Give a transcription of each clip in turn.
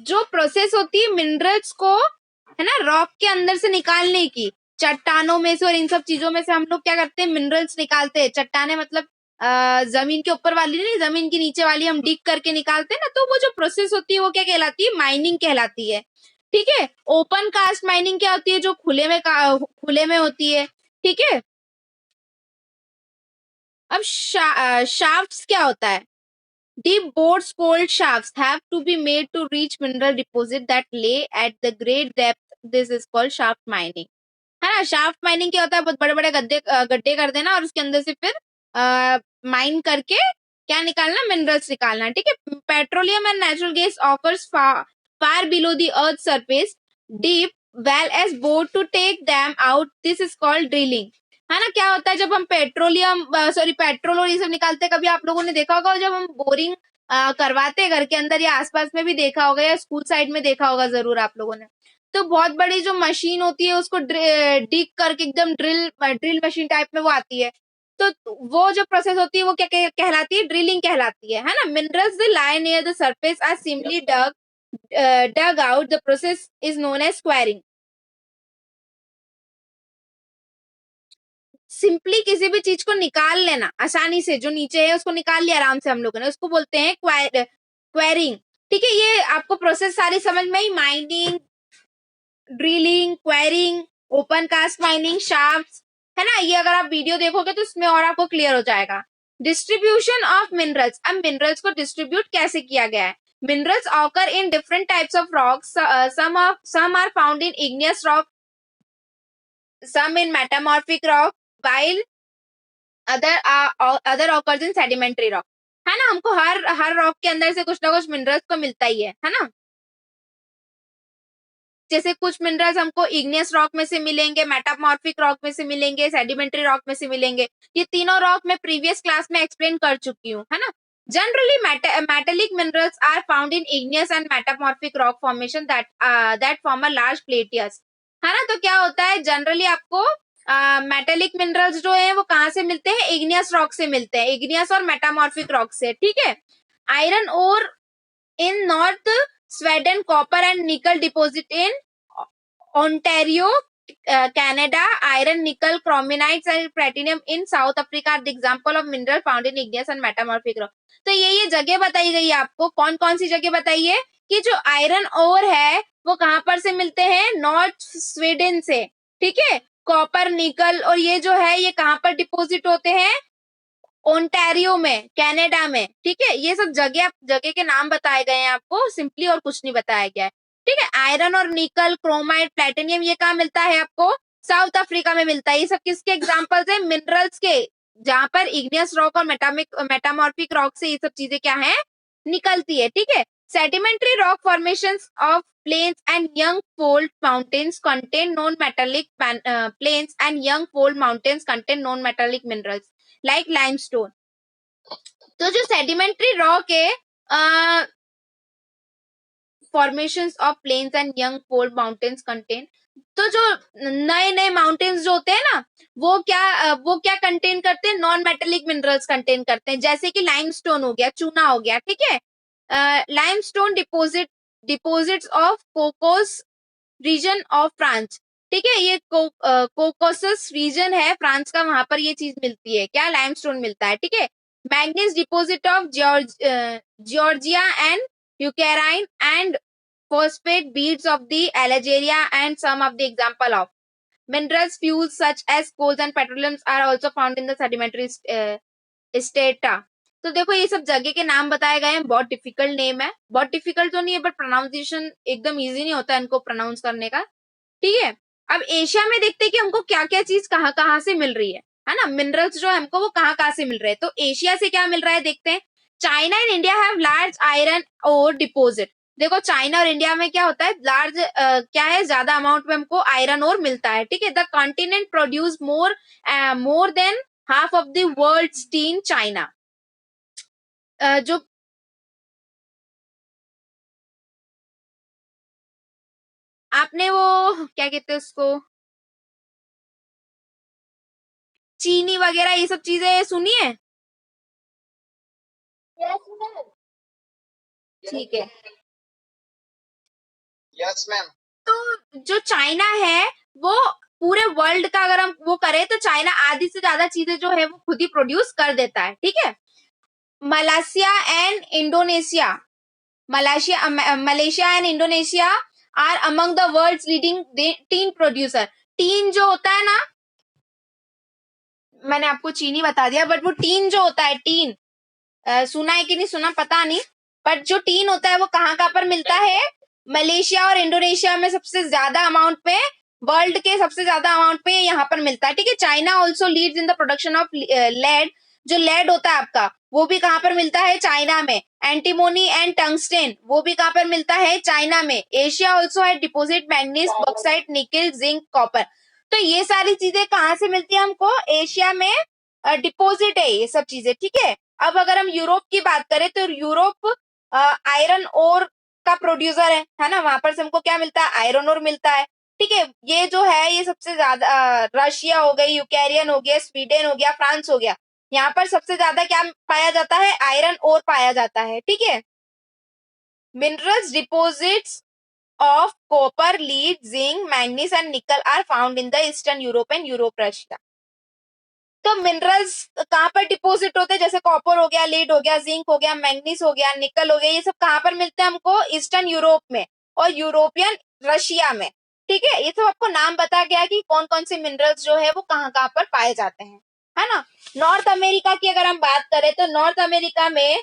जो प्रोसेस होती है मिनरल्स को, है ना, रॉक के अंदर से निकालने की, चट्टानों में से और इन सब चीजों में से हम लोग क्या करते हैं, मिनरल्स निकालते हैं। चट्टाने मतलब जमीन के ऊपर वाली नहीं, जमीन के नीचे वाली हम डिग करके निकालते हैं ना, तो वो जो प्रोसेस होती है वो क्या कहलाती है, माइनिंग कहलाती है। ठीक है। ओपन कास्ट माइनिंग क्या होती है, जो खुले में होती है। ठीक है। अब शाफ्ट्स क्या होता है, deep bores called shafts have to be made to reach mineral deposit that lay at the great depth. This is called shaft mining. है ना, शाफ्ट माइनिंग क्या होता है, बहुत बड़े बड़े गड्ढे कर देना और उसके अंदर से फिर माइन करके क्या निकालना, मिनरल्स निकालना। ठीक है। Petroleum and natural gas offers far below the earth surface deep well as bore to take them out, this is called drilling. है ना, क्या होता है जब हम पेट्रोल और ये सब निकालते हैं, कभी आप लोगों ने देखा होगा जब हम बोरिंग करवाते हैं घर के अंदर, या आसपास में भी देखा होगा, या स्कूल साइड में देखा होगा जरूर आप लोगों ने, तो बहुत बड़ी जो मशीन होती है उसको डिग करके एकदम ड्रिल मशीन टाइप में वो आती है, तो वो जो प्रोसेस होती है वो क्या कहलाती है, ड्रिलिंग कहलाती है ना। Minerals the lie near the surface are simply dug out. The process is known as squaring. Simply किसी भी चीज को निकाल लेना आसानी से, जो नीचे है उसको निकाल लिया आराम से हम लोगों ने, उसको बोलते हैं क्वेरिंग। ठीक है। ये आपको प्रोसेस सारी समझ में आई, mining, drilling, quarrying, open cast mining, shafts, है ना। ये अगर आप वीडियो देखोगे तो इसमें और आपको क्लियर हो जाएगा। डिस्ट्रीब्यूशन ऑफ मिनरल्स, अब मिनरल्स को डिस्ट्रीब्यूट कैसे किया गया है। Minerals occur in different types of rocks, some are found in igneous rock, some in metamorphic rock, while other occurs in sedimentary rock। है ना, हमको हर रॉक के अंदर से कुछ ना कुछ मिनरल्स तो मिलता ही है ना। जैसे कुछ मिनरल्स हमको इग्नियस रॉक में से मिलेंगे, मेटामॉर्फिक रॉक में से मिलेंगे, सेडिमेंट्री रॉक में से मिलेंगे। ये तीनों रॉक मैं प्रीवियस क्लास में एक्सप्लेन कर चुकी हूँ, है ना। Generally metallic minerals are found in igneous and metamorphic rock formation that form a large plateaus. है ना, तो क्या होता है जनरली आपको मेटेलिक मिनरल्स जो है वो कहाँ से मिलते हैं, इग्नियस रॉक से मिलते हैं, इग्नियस और मेटामॉर्फिक रॉक से। ठीक है। Iron ore in North Sweden, copper and nickel deposit in Ontario, Canada, iron, nickel, chromenites and platinum in South Africa are the example of mineral found in igneous and metamorphic rock। तो ये जगह बताई गई है आपको, कौन कौन सी जगह बताइए, कि जो आयरन ओर है वो कहाँ पर से मिलते हैं, नॉर्थ स्वीडन से। ठीक है। कॉपर, निकल और ये जो है ये कहाँ पर डिपोजिट होते हैं, ओंटारियो में, कनाडा में। ठीक है। ये सब जगह के नाम बताए गए हैं आपको, सिंपली, और कुछ नहीं बताया गया है। ठीक है। आयरन और निकल, क्रोमाइट, प्लेटिनियम ये कहाँ मिलता है आपको, साउथ अफ्रीका में मिलता है। ये सब किसके एग्जांपल्स है, मिनरल्स के, जहां पर इग्नियस रॉक और मेटामॉर्फिक रॉक से ये सब चीजें क्या है, निकलती है। ठीक है। Sedimentary rock formations of plains and young fold mountains contain non-metallic plains and young fold mountains contain non-metallic minerals like limestone। तो जो सेडिमेंट्री रॉक है, formations of plains and young fold mountains contain, तो जो नए नए mountains जो होते हैं ना, वो क्या कंटेन करते हैं, नॉन मेटेलिक मिनरल्स कंटेन करते हैं, जैसे कि लाइमस्टोन हो गया, चूना हो गया। ठीक है। Limestone deposits of Cocos region of France. ठीक है। ये कोकोसस रीजन है फ्रांस का, वहां पर ये चीज मिलती है, क्या, लाइमस्टोन मिलता है। ठीक है। Manganese deposit of Georgia and Ukraine and phosphate beads of the Algeria and some of the example of minerals fuels such as coals and petroleums are also found in the sedimentary strata। तो देखो ये सब जगह के नाम बताए गए हैं, बहुत डिफिकल्ट नेम है, बहुत डिफिकल्ट तो नहीं है, बट प्रोनाउंसिएशन एकदम इजी नहीं होता है इनको प्रोनाउंस करने का। ठीक है। अब एशिया में देखते हैं कि हमको क्या क्या चीज कहाँ कहाँ से मिल रही है ना, मिनरल्स जो है हमको वो कहाँ कहाँ से मिल रहे हैं, तो एशिया से क्या मिल रहा है देखते हैं। China and India have large iron ore deposit. देखो चाइना और इंडिया में क्या होता है, लार्ज क्या है, ज्यादा अमाउंट में हमको आयरन ओर मिलता है। ठीक है। The continent produce more than half of the world's tin China. जो आपने वो क्या कहते हैं उसको, चीनी वगैरह ये सब चीजें सुनी है। ठीक है। Yes ma'am. तो जो चाइना है वो पूरे वर्ल्ड का अगर हम वो करें तो चाइना आधी से ज्यादा चीजें जो है वो खुद ही प्रोड्यूस कर देता है, ठीक है। Malaysia and Indonesia, Malaysia and Indonesia are among the world's leading tin producer. Tin जो होता है ना, मैंने आपको चीनी बता दिया, बट वो टीन जो होता है, टीन सुना है कि नहीं सुना पता नहीं, बट जो टीन होता है वो कहाँ पर मिलता है, मलेशिया और इंडोनेशिया में सबसे ज्यादा अमाउंट पे, वर्ल्ड के सबसे ज्यादा अमाउंट पे यहाँ पर मिलता है, ठीक है। China also leads in the production of lead. जो लेड होता है आपका वो भी कहाँ पर मिलता है, चाइना में। एंटीमोनी एंड टंगस्टेन वो भी कहाँ पर मिलता है, चाइना में। एशिया ऑल्सो है डिपोजिट मैग्नीज, बॉक्साइट, निकल, जिंक, कॉपर। तो ये सारी चीजें कहाँ से मिलती है हमको, एशिया में डिपोजिट है ये सब चीजें, ठीक है। अब अगर हम यूरोप की बात करें तो यूरोप आयरन ओर का प्रोड्यूसर है ना। वहां पर से हमको क्या मिलता है, आयरन ओर मिलता है, ठीक है। ये जो है ये सबसे ज्यादा रशिया हो गई, यूक्रेन हो गया, स्वीडन हो गया, फ्रांस हो गया, यहाँ पर सबसे ज्यादा क्या पाया जाता है, आयरन ओर पाया जाता है, ठीक है। Minerals deposits of copper, lead, zinc, manganese and nickel are found in the Eastern Europe and Europe, Russia. तो मिनरल्स कहाँ पर डिपोजिट होते हैं, जैसे कॉपर हो गया, लीड हो गया, जिंक हो गया, मैग्नीज हो गया, निकल हो गया, ये सब कहाँ पर मिलते हैं हमको, ईस्टर्न यूरोप में और यूरोपियन रशिया में, ठीक है। ये सब आपको नाम बता गया कि कौन कौन से मिनरल्स जो है वो कहाँ कहाँ पर पाए जाते हैं, है ना। नॉर्थ अमेरिका की अगर हम बात करें तो नॉर्थ अमेरिका में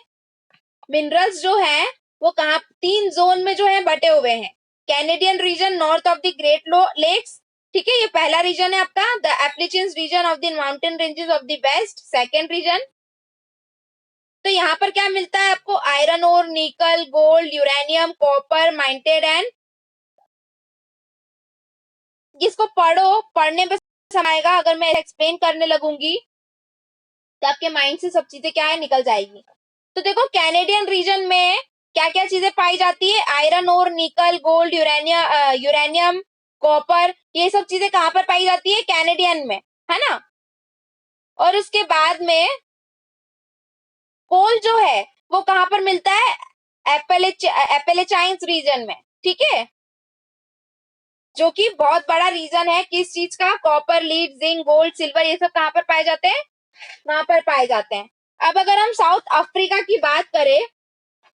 मिनरल्स जो है वो कहाँ, 3 जोन में जो है बटे हुए हैं। Canadian region north of the Great Lakes, ठीक है, ये पहला रीजन है आपका। The Appalachians region of the mountain ranges of the west, second region. तो यहाँ पर क्या मिलता है आपको, आयरन ओर, निकल, gold, uranium, copper, minted and, इसको पढ़ो, पढ़ने पे समाएगा। अगर मैं एक्सप्लेन करने लगूंगी तो आपके माइंड से सब चीजें क्या है निकल जाएगी। तो देखो कैनेडियन रीजन में क्या क्या चीजें पाई जाती है, आयरन ओर, निकल, गोल्ड, यूरेनियम, कॉपर, ये सब चीजें कहाँ पर पाई जाती है, कैनेडियन में, है ना। और उसके बाद में कोल जो है वो कहाँ पर मिलता है, एपेलेचाइंस रीजन में, ठीक है, जो कि बहुत बड़ा रीजन है किस चीज का, copper, lead, zinc, gold, silver, ये सब कहाँ पर पाए जाते हैं, वहां पर पाए जाते हैं। अब अगर हम साउथ अफ्रीका की बात करें,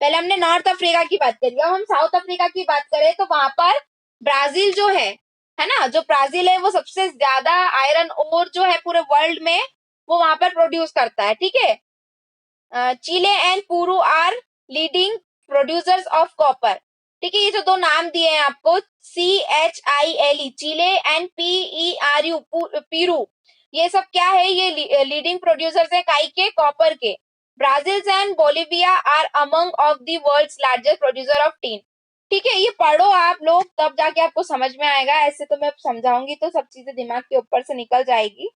पहले हमने नॉर्थ अफ्रीका की बात करी, अब हम साउथ अफ्रीका की बात करें तो वहां पर ब्राजील जो है ना, जो ब्राजील है वो सबसे ज्यादा आयरन ओर जो है पूरे वर्ल्ड में वो वहां पर प्रोड्यूस करता है, ठीक है। Chile and Peru are leading producers of copper, ठीक है। ये जो दो नाम दिए हैं आपको, CHILE, चिले एंड PERU, पीरू, ये सब क्या है, ये लीडिंग प्रोड्यूसर्स है काई के, कॉपर के। Brazil and Bolivia are among of the world's largest producer of tin, ठीक है। ये पढ़ो आप लोग तब जाके आपको समझ में आएगा, ऐसे तो मैं समझाऊंगी तो सब चीजें दिमाग के ऊपर से निकल जाएगी।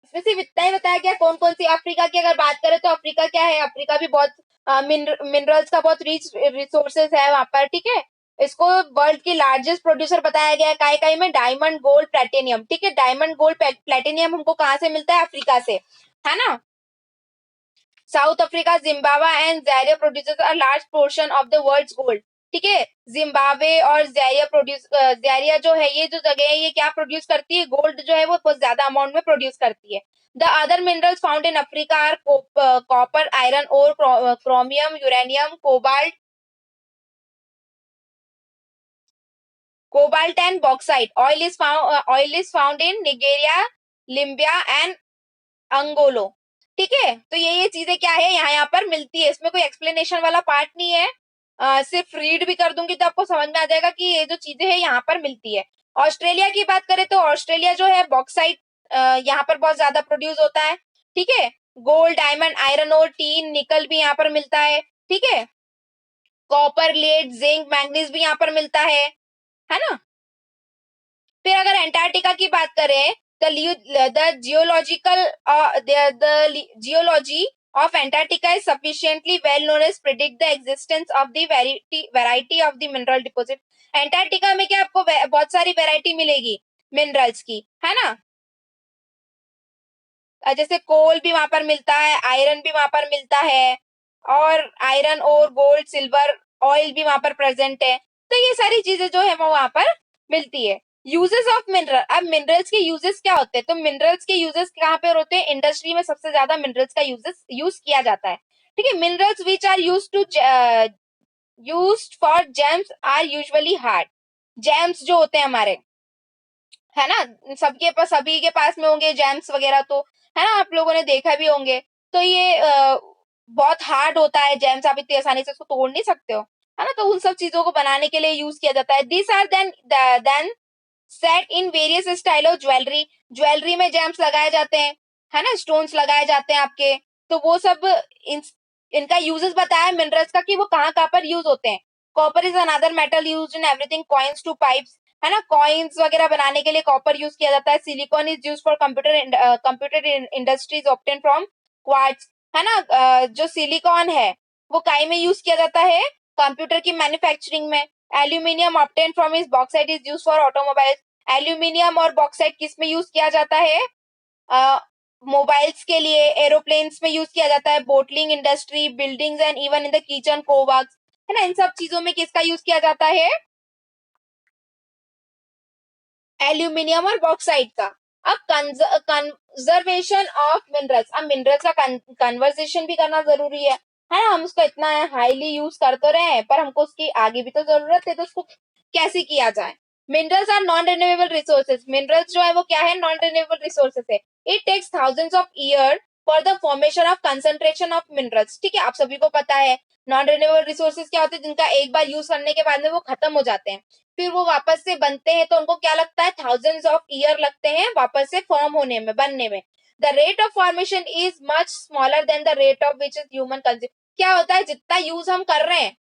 इसमें सिर्फ इतना ही बताया गया कौन कौन सी, अफ्रीका की अगर बात करें तो अफ्रीका क्या है, अफ्रीका भी बहुत मिनरल्स का बहुत रिच रिसोर्सेस है वहां पर, ठीक है। इसको वर्ल्ड की लार्जेस्ट प्रोड्यूसर बताया गया है, काय काय में, डायमंड, गोल्ड, प्लेटिनियम, ठीक है। डायमंड, गोल्ड, प्लेटिनियम हमको कहाँ से मिलता है, अफ्रीका से, है ना। South Africa, Zimbabwe and Zaire producers a large portion of the world's gold, ठीक है। जिम्बाब्वे और जायरिया जो है, ये जो जगह है ये क्या प्रोड्यूस करती है, गोल्ड जो है वो बहुत ज्यादा अमाउंट में प्रोड्यूस करती है। The other minerals found in Africa are copper, iron और chromium, uranium, cobalt and bauxite. Oil is found in Nigeria, Libya and Angola, ठीक है। तो ये चीजें क्या है यहाँ पर मिलती है, इसमें कोई एक्सप्लेनेशन वाला पार्ट नहीं है। सिर्फ रीड भी कर दूंगी तो आपको समझ में आ जाएगा कि ये जो चीजें है यहाँ पर मिलती है। ऑस्ट्रेलिया की बात करें तो ऑस्ट्रेलिया जो है बॉक्साइट यहाँ पर बहुत ज्यादा प्रोड्यूस होता है, ठीक है। गोल्ड, डायमंड, आयरन और टीन, निकल भी यहाँ पर मिलता है, ठीक है। कॉपर, लेड, जिंक, मैग्नीज भी यहाँ पर मिलता है ना। फिर अगर एंटार्क्टिका की बात करें, the geology of Antarctica is sufficiently well known as predict the existence of the variety of the mineral deposit. Antarctica में क्या आपको बहुत सारी वैरायटी मिलेगी मिनरल्स की, है ना। जैसे कोल भी वहां पर मिलता है, आयरन भी वहां पर मिलता है, और आयरन और गोल्ड, सिल्वर ऑयल भी वहां पर प्रेजेंट है। तो ये सारी चीजें जो है वो वहां पर मिलती है। यूजेस ऑफ मिनरल, अब मिनरल्स के यूजेस क्या होते हैं? तो मिनरल्स के यूजेस कहाँ पे होते हैं? इंडस्ट्री में सबसे ज्यादा मिनरल्स का यूज किया जाता है। ठीक है, minerals which are used for gems are usually hard. Gems जो होते हैं हमारे, है ना, सबके पास, सभी के पास में होंगे जेम्स वगैरह, तो है ना, आप लोगों ने देखा भी होंगे। तो ये बहुत हार्ड होता है जेम्स, आप इतनी आसानी से उसको तोड़ नहीं सकते हो, है ना। तो उन सब चीजों को बनाने के लिए यूज किया जाता है। This are then set in various style of jewellery. Jewellery में जेम्स लगाए जाते हैं, है ना, स्टोन्स लगाए जाते हैं आपके। तो वो सब इनका यूजेस बताया मिनरल्स का कि वो कहाँ कहाँ पर यूज होते हैं। Copper is another metal use in everything, coins to pipes, है ना, कॉइन्स वगैरह बनाने के लिए कॉपर यूज किया जाता है। Silicon is use for computer industries obtain from quartz, है ना। जो सिलिकॉन है वो काई में यूज किया जाता है? कंप्यूटर की मैन्युफैक्चरिंग में। Aluminium obtain from is bauxite is use for automobile. Aluminium और बॉक्साइट किस में यूज किया जाता है? मोबाइल्स के लिए, एरोप्लेन्स में यूज किया जाता है, bottling industry, buildings and even in the kitchen cookwares, है ना। इन सब चीजों में किसका यूज किया जाता है? एल्यूमिनियम और बॉक्साइट का। अब कंजर्वेशन ऑफ मिनरल्स, अब मिनरल्स का कन्वर्जेशन भी करना जरूरी है ना। हम उसको इतना हाईली यूज कर तो रहे हैं, पर हमको उसकी आगे भी तो जरूरत है, तो उसको कैसे किया जाए? Minerals are non renewable resources. Minerals जो है वो क्या है? नॉन रिन्यूएबल रिसोर्सेज है। It takes thousands of year for the formation of concentration of minerals. ठीक है, आप सभी को पता है नॉन रिन्यूएबल रिसोर्सेज क्या होते हैं? जिनका एक बार यूज करने के बाद में वो खत्म हो जाते हैं, फिर वो वापस से बनते हैं, तो उनको क्या लगता है? थाउजेंड्स ऑफ ईयर लगते हैं वापस से फॉर्म होने में, बनने में। The rate of formation is much smaller than the rate of which is human consume. क्या होता है? जितना यूज हम कर रहे हैं,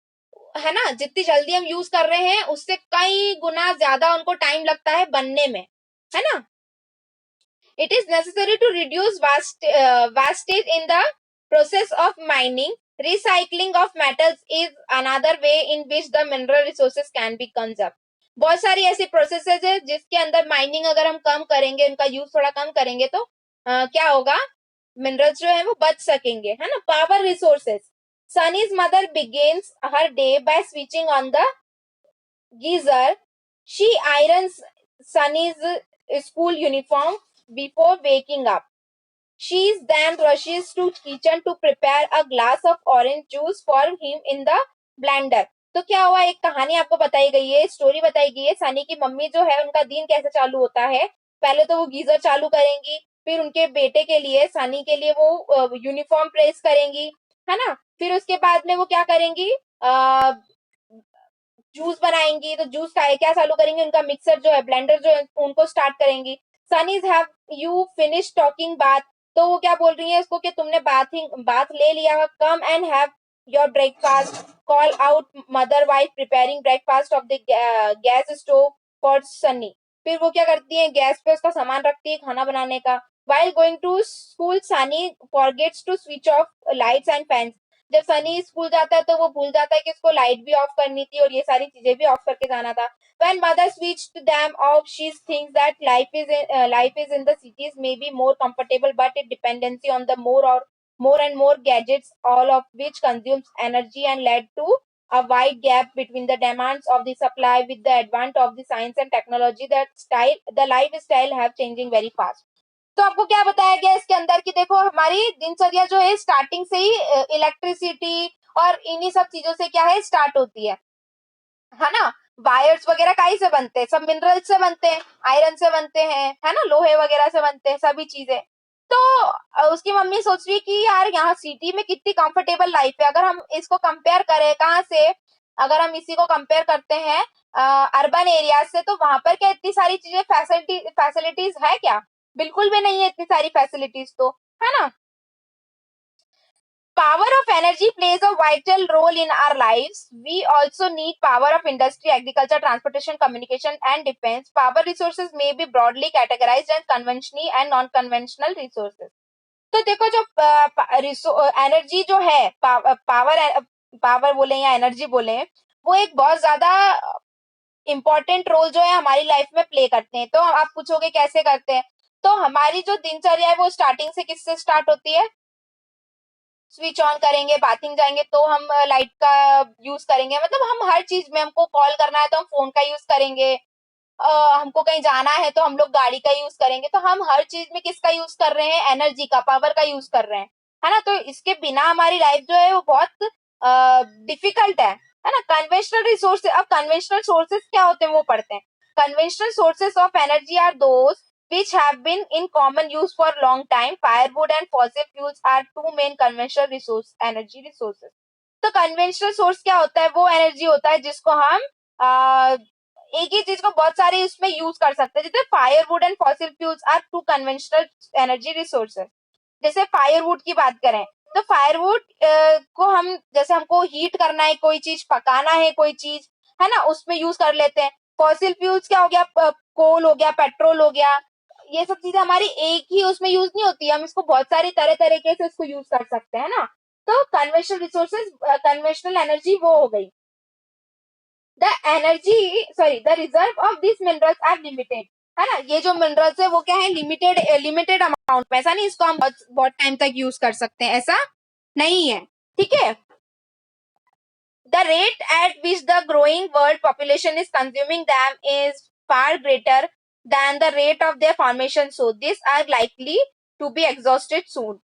है ना, जितनी जल्दी हम यूज कर रहे हैं, उससे कई गुना ज्यादा उनको टाइम लगता है बनने में, है ना। It is necessary to reduce wastage in the process of mining. Recycling of metals is another way in which the mineral resources can be conserved. बहुत सारी ऐसी प्रोसेसेस है जिसके अंदर माइनिंग अगर हम कम करेंगे, उनका यूज थोड़ा कम करेंगे, तो क्या होगा? मिनरल्स जो है वो बच सकेंगे, है ना। Power resources, Sunny's mother begins her day by switching on the geyser. She irons Sunny's school uniform before waking up. She then rushes to kitchen to prepare a glass of orange juice for him in the blender. तो क्या हुआ? एक कहानी आपको बताई गई है, story बताई गई है। सनी की मम्मी जो है, उनका दिन कैसे चालू होता है? पहले तो वो गीजर चालू करेंगी, फिर उनके बेटे के लिए, सनी के लिए वो यूनिफॉर्म प्रेस करेंगी, है ना। फिर उसके बाद में वो क्या करेंगी? जूस बनाएंगी। तो जूस का क्या चालू करेंगे? उनका मिक्सर जो है, ब्लेंडर जो है, उनको स्टार्ट करेंगी। Sunny's have you finish talking बात, तो वो क्या बोल रही है उसको कि तुमने बात ले लिया, come and have your breakfast. Call out mother wife preparing breakfast of the gas stove for Sunny. फिर वो क्या करती है? गैस पे उसका सामान रखती है खाना बनाने का। while going to school Sunny forgets to switch off lights and fans। जब सनी स्कूल जाता है तो वो भूल जाता है कि उसको लाइट भी ऑफ करनी थी और ये सारी चीजें भी ऑफ करके जाना था। When mother switched them off, she thinks that life is in the cities may be more comfortable, but it dependency on the more and more gadgets, all of which consumes energy and led to a wide gap between the demands of the supply. With the advent of the science and technology, the lifestyle have changing very fast। तो आपको क्या बताया गया इसके अंदर कि देखो हमारी दिनचर्या जो है स्टार्टिंग से ही इलेक्ट्रिसिटी और इन्हीं सब चीजों से क्या है स्टार्ट होती है ना। वायर्स वगैरह काई से बनते हैं? सब मिनरल्स से बनते हैं, आयरन से बनते हैं, है ना, लोहे वगैरह से बनते हैं सभी चीजें। तो उसकी मम्मी सोच रही है कि यार यहाँ सिटी में कितनी कंफर्टेबल लाइफ है। अगर हम इसको कंपेयर करें कहाँ से, अगर हम इसी को कंपेयर करते हैं अर्बन एरिया से, तो वहां पर क्या इतनी सारी चीजें फैसिलिटीज है क्या? बिल्कुल भी नहीं है इतनी सारी फैसिलिटीज, तो है ना। Power of energy plays a vital role in our lives. We also need power of industry, agriculture, transportation, communication, and defense. Power resources may be broadly categorized as conventional and non-conventional resources. तो देखो जो energy जो है, power बोले या energy बोले, वो एक बहुत ज्यादा इंपॉर्टेंट रोल जो है हमारी लाइफ में प्ले करते हैं। तो आप पूछोगे कैसे करते हैं? तो हमारी जो दिनचर्या है वो स्टार्टिंग से किससे स्टार्ट होती है? स्विच ऑन करेंगे, बाथिंग जाएंगे तो हम लाइट का यूज करेंगे, मतलब हम हर चीज में, हमको कॉल करना है तो हम फोन का यूज करेंगे, हमको कहीं जाना है तो हम लोग गाड़ी का यूज करेंगे, तो हम हर चीज में किसका यूज कर रहे हैं, एनर्जी का, पावर का यूज कर रहे हैं, है ना। तो इसके बिना हमारी लाइफ जो है वो बहुत डिफिकल्ट है ना। कन्वेंशनल रिसोर्सेज, अब कन्वेंशनल सोर्सेज क्या होते हैं वो पढ़ते हैं। Conventional sources of energy are those which have been in common use for long time. Firewood and fossil fuels are two main conventional resource energy resources. तो कन्वेंशनल सोर्स क्या होता है, वो एनर्जी होता है जिसको हम एक ही चीज को बहुत सारे इसमें यूज कर सकते हैं। जैसे firewood and fossil fuels are two conventional energy resources. जैसे फायरवुड की बात करें तो फायरवुड को हम, जैसे हमको हीट करना है, कोई चीज पकाना है, कोई चीज, है ना, उसमें यूज कर लेते हैं। फॉसिल फ्यूल्स क्या हो गया, कोल हो गया, पेट्रोल हो गया, ये सब चीजें हमारी एक ही उसमें यूज नहीं होती, हम इसको बहुत सारी तरह तरीके से इसको यूज कर सकते हैं ना। तो कन्वेंशनल रिसोर्सेज, कन्वेंशनल एनर्जी वो हो गई। The energy, sorry, the reserve of this minerals are limited, है ना। ये जो मिनरल्स है वो क्या है, लिमिटेड, लिमिटेड अमाउंट में, ऐसा नहीं इसको हम बहुत बहुत टाइम तक यूज कर सकते हैं, ऐसा नहीं है, ठीक है। The rate at which the growing world population is consuming them is far greater than the rate of their formation, so these are likely to be exhausted soon.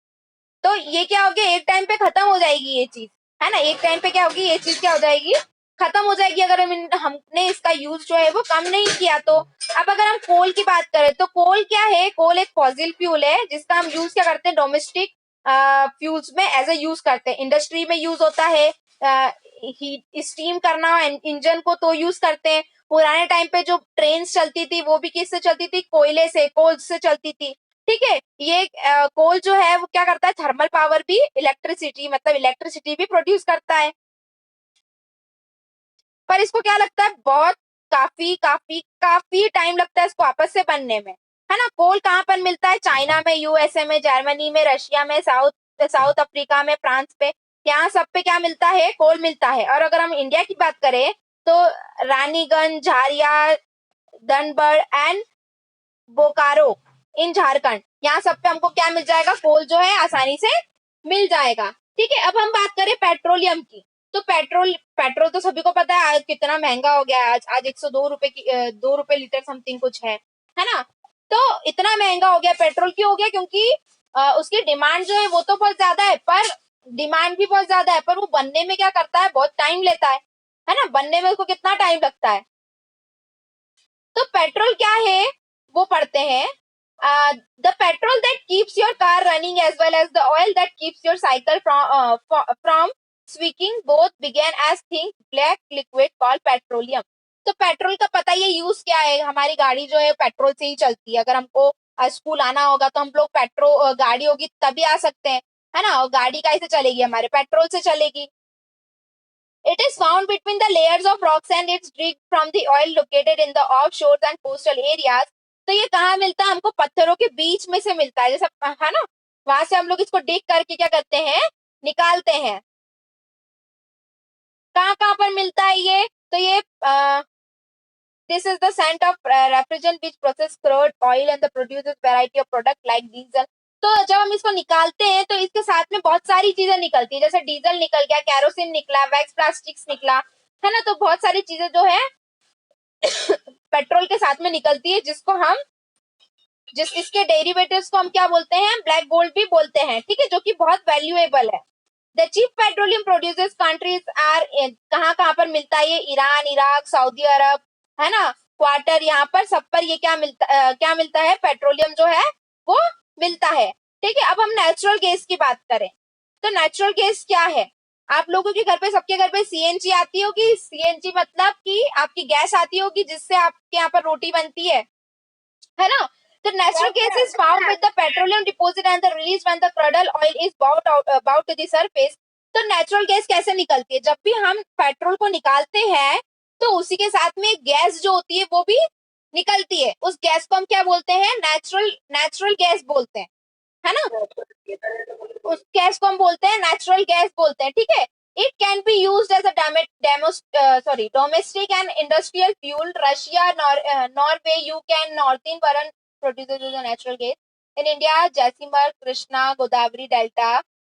तो ये क्या हो गया, एक टाइम पे खत्म हो जाएगी ये चीज, है ना। एक टाइम पे क्या होगी, ये चीज क्या हो जाएगी, खत्म हो जाएगी, अगर हमने इसका यूज जो है वो कम नहीं किया तो। अब अगर हम कोल की बात करें तो कोल क्या है, कोल एक फॉसिल फ्यूल है जिसका हम यूज क्या करते हैं, डोमेस्टिक फ्यूल्स में एज ए यूज करते हैं, इंडस्ट्री में यूज होता है, हीट स्टीम करना इंजन को तो यूज करते हैं। पुराने टाइम पे जो ट्रेन चलती थी वो भी किससे चलती थी, कोयले से, कोल से चलती थी, ठीक है। ये कोल जो है वो क्या करता है, थर्मल पावर भी, इलेक्ट्रिसिटी, मतलब इलेक्ट्रिसिटी भी प्रोड्यूस करता है। पर इसको क्या लगता है, बहुत काफी काफी काफी टाइम लगता है इसको आपस से बनने में, है ना। कोल कहाँ पर मिलता है, चाइना में, यूएसए में, जर्मनी में, रशिया में, साउथ साउथ अफ्रीका में, फ्रांस पे, यहाँ सब पे क्या मिलता है, कोल मिलता है। और अगर हम इंडिया की बात करें तो रानीगंज, झारिया, धनबड़ एंड बोकारो इन झारखंड, यहाँ सब पे हमको क्या मिल जाएगा, कोल जो है आसानी से मिल जाएगा, ठीक है। अब हम बात करें पेट्रोलियम की, तो पेट्रोल पेट्रोल तो सभी को पता है आज कितना महंगा हो गया है, आज 102 रुपए की, 2 रुपए लीटर समथिंग कुछ है ना। तो इतना महंगा हो गया, पेट्रोल क्यों हो गया, क्योंकि उसकी डिमांड जो है वो तो बहुत ज्यादा है, पर डिमांड भी बहुत ज्यादा है, पर वो बनने में क्या करता है, बहुत टाइम लेता है ना, बनने में उसको कितना टाइम लगता है। तो पेट्रोल क्या है वो पढ़ते हैं। The petrol that keeps your car running as well as the oil that keeps your cycle from squeaking both began as thick black liquid called petroleum. तो पेट्रोल का पता ये यूज क्या है, हमारी गाड़ी जो है पेट्रोल से ही चलती है। अगर हमको स्कूल आना होगा तो हम लोग पेट्रोल, गाड़ी होगी तभी आ सकते हैं, है ना। और गाड़ी कैसे चलेगी, हमारे पेट्रोल से चलेगी। It is found between the layers of rocks and it's derived from the oil located in the offshore and coastal areas. तो ये कहाँ मिलता है, हमको पत्थरों के बीच में से मिलता है, जैसे, है ना, वहां से हम लोग इसको डिग करके क्या करते हैं, निकालते हैं। कहाँ कहाँ पर मिलता है ये, तो ये this is the scent of refrigerant which process crude oil and the produces variety of product like diesel. तो जब हम इसको निकालते हैं तो इसके साथ में बहुत सारी चीजें निकलती है, जैसे डीजल निकल गया, कैरोसिन निकला, वैक्स प्लास्टिक्स निकला, है ना। तो बहुत सारी चीजें जो है पेट्रोल के साथ में निकलती है, जिस इसके डेरिवेटिव्स को हम क्या बोलते हैं, ब्लैक गोल्ड भी बोलते हैं, ठीक है, जो कि बहुत वैल्यूएबल है। The chief petroleum producers countries are, कहाँ कहाँ पर मिलता है ये, ईरान, इराक, सऊदी अरब, है ना, क्वार्टर, यहाँ पर सब पर ये क्या मिलता है, पेट्रोलियम जो है वो मिलता है, ठीक है। अब हम नेचुरल गैस की बात करें तो नेचुरल गैस क्या है, आप लोगों के घर पे, सबके घर पे सीएनजी आती होगी। सीएनजी मतलब कि आपकी गैस आती होगी जिससे आपके यहाँ पर रोटी बनती है ना। The natural gas is found with the petroleum deposit and the release when the crude oil is about to the surface. तो नेचुरल गैस कैसे निकलती है, जब भी हम पेट्रोल को निकालते हैं तो उसी के साथ में गैस जो होती है वो भी निकलती है। उस गैस को हम क्या बोलते हैं, नेचुरल नेचुरल गैस बोलते हैं, है ना। उस गैस को हम बोलते हैं नेचुरल गैस बोलते हैं, ठीक है। It can be used as a domestic and industrial fuel. Russia, Norway, UK and northern Iran produces as a natural gas. In India, Jaisalmer, Krishna, Godavari Delta,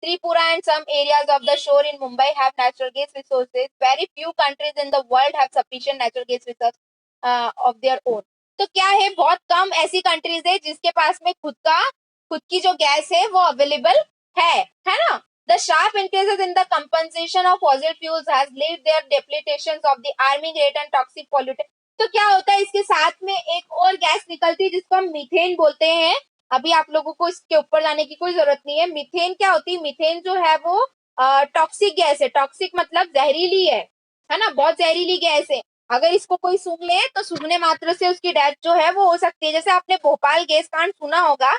Tripura and some areas of the shore in Mumbai have natural gas resources. Very few countries in the world have sufficient natural gas resources of their own. तो क्या है, बहुत कम ऐसी countries है जिसके पास में खुद की जो गैस है वो अवेलेबल है ना. The sharp increases in the compensation of fossil fuels has led their depletations of the arming rate and toxic pollutant. तो क्या होता है, इसके साथ में एक और गैस निकलती है जिसको हम मीथेन बोलते हैं. अभी आप लोगों को इसके ऊपर जाने की कोई जरूरत नहीं है. मीथेन क्या होती है, मीथेन जो है वो टॉक्सिक गैस है. टॉक्सिक मतलब जहरीली है ना, बहुत जहरीली गैस है. अगर इसको कोई सूंघ ले तो सूंघने मात्र से उसकी डेथ जो है वो हो सकती है. जैसे आपने भोपाल गैस कांड सुना होगा,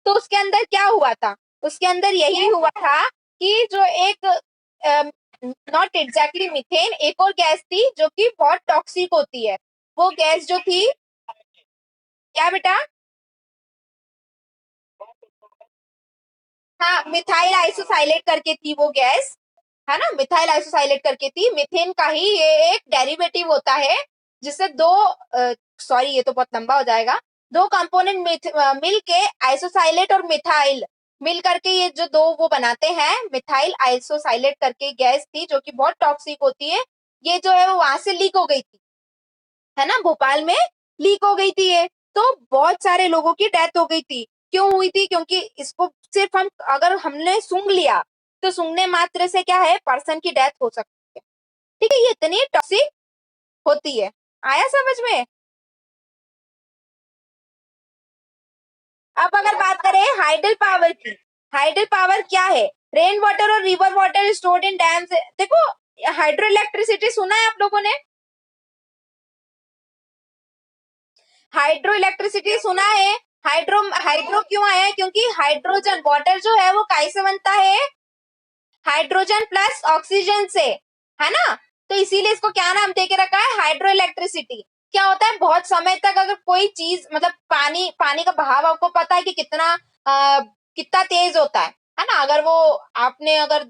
तो उसके अंदर क्या हुआ था, उसके अंदर यही हुआ था कि जो एक नॉट एग्जैक्टली मीथेन, एक और गैस थी जो कि बहुत टॉक्सिक होती है. वो गैस जो थी, क्या बेटा? हाँ, मिथाइल आइसोसाइलेट करके थी वो गैस, है ना. मिथाइल आइसोसाइलेट करके थी. मीथेन का ही ये एक डेरिवेटिव होता है जिससे दो, सॉरी ये तो बहुत लंबा हो जाएगा, दो कंपोनेंट मिल के आइसोसाइलेट और मिथाइल मिल करके ये जो दो वो बनाते हैं, मिथाइल आइसोसाइलेट करके गैस थी जो कि बहुत टॉक्सिक होती है. ये जो है वो वहां से लीक हो गई थी, है ना, भोपाल में लीक हो गई थी ये. तो बहुत सारे लोगों की डेथ हो गई थी. क्यों हुई थी? क्योंकि इसको सिर्फ अगर हमने सूंघ लिया तो सूंघने मात्र से क्या है, पर्सन की डेथ हो सकती है. ठीक है, ये इतनी टॉक्सिक होती है. आया समझ में? अब अगर बात करें हाइडल पावर की, हाइडल पावर क्या है? रेन वाटर और river water stored in dams. देखो, हाइड्रो इलेक्ट्रिसिटी सुना है आप लोगों ने? हाइड्रो इलेक्ट्रिसिटी सुना है? हाइड्रो हाइड्रो क्यों आया है? क्योंकि हाइड्रोजन वाटर जो है वो काहे से बनता है? हाइड्रोजन प्लस ऑक्सीजन से, है ना. तो इसीलिए इसको क्या नाम दे के रखा है, हाइड्रो इलेक्ट्रिसिटी. क्या होता है, बहुत समय तक अगर कोई चीज, मतलब पानी पानी का बहाव आपको पता है कि कितना तेज होता है ना. अगर वो आपने अगर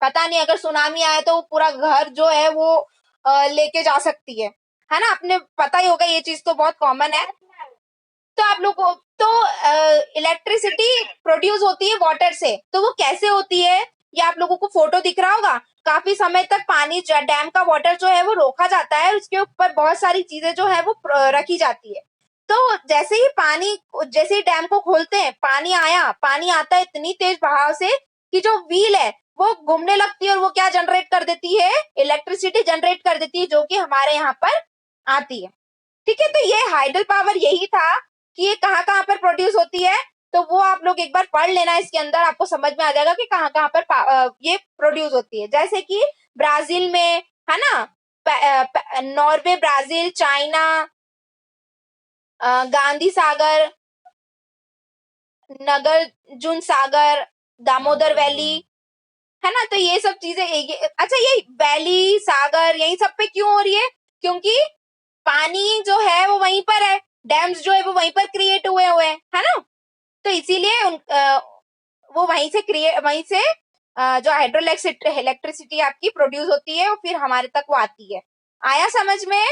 पता नहीं, अगर सुनामी आए तो पूरा घर जो है वो लेके जा सकती है ना. आपने पता ही होगा, ये चीज तो बहुत कॉमन है. तो आप लोग को तो इलेक्ट्रिसिटी प्रोड्यूस होती है वाटर से. तो वो कैसे होती है, ये आप लोगों को फोटो दिख रहा होगा. काफी समय तक पानी, डैम का वाटर जो है वो रोका जाता है, उसके ऊपर बहुत सारी चीजें जो है वो रखी जाती है. तो जैसे ही डैम को खोलते हैं, पानी आता है इतनी तेज बहाव से कि जो व्हील है वो घूमने लगती है और वो क्या जनरेट कर देती है, इलेक्ट्रिसिटी जनरेट कर देती है, जो कि हमारे यहाँ पर आती है. ठीक है, तो ये हाइडल पावर यही था कि ये कहाँ कहाँ पर प्रोड्यूस होती है. तो वो आप लोग एक बार पढ़ लेना, इसके अंदर आपको समझ में आ जाएगा कि कहाँ कहाँ पर ये प्रोड्यूस होती है. जैसे कि ब्राजील में, है ना, Norway, Brazil, China, Gandhi Sagar, Nagarjuna Sagar, Damodar valley, है ना. तो ये सब चीजें अच्छा, ये वैली, सागर, यही सब पे क्यों हो रही है? क्योंकि पानी जो है वो वहीं पर है, डैम्स जो है वो वहीं पर क्रिएट हुए हुए हैं, है ना. तो इसीलिए वो वहीं से जो हाइड्रो इलेक्ट्रिसिटी आपकी प्रोड्यूस होती है और फिर हमारे तक वो आती है. आया समझ में?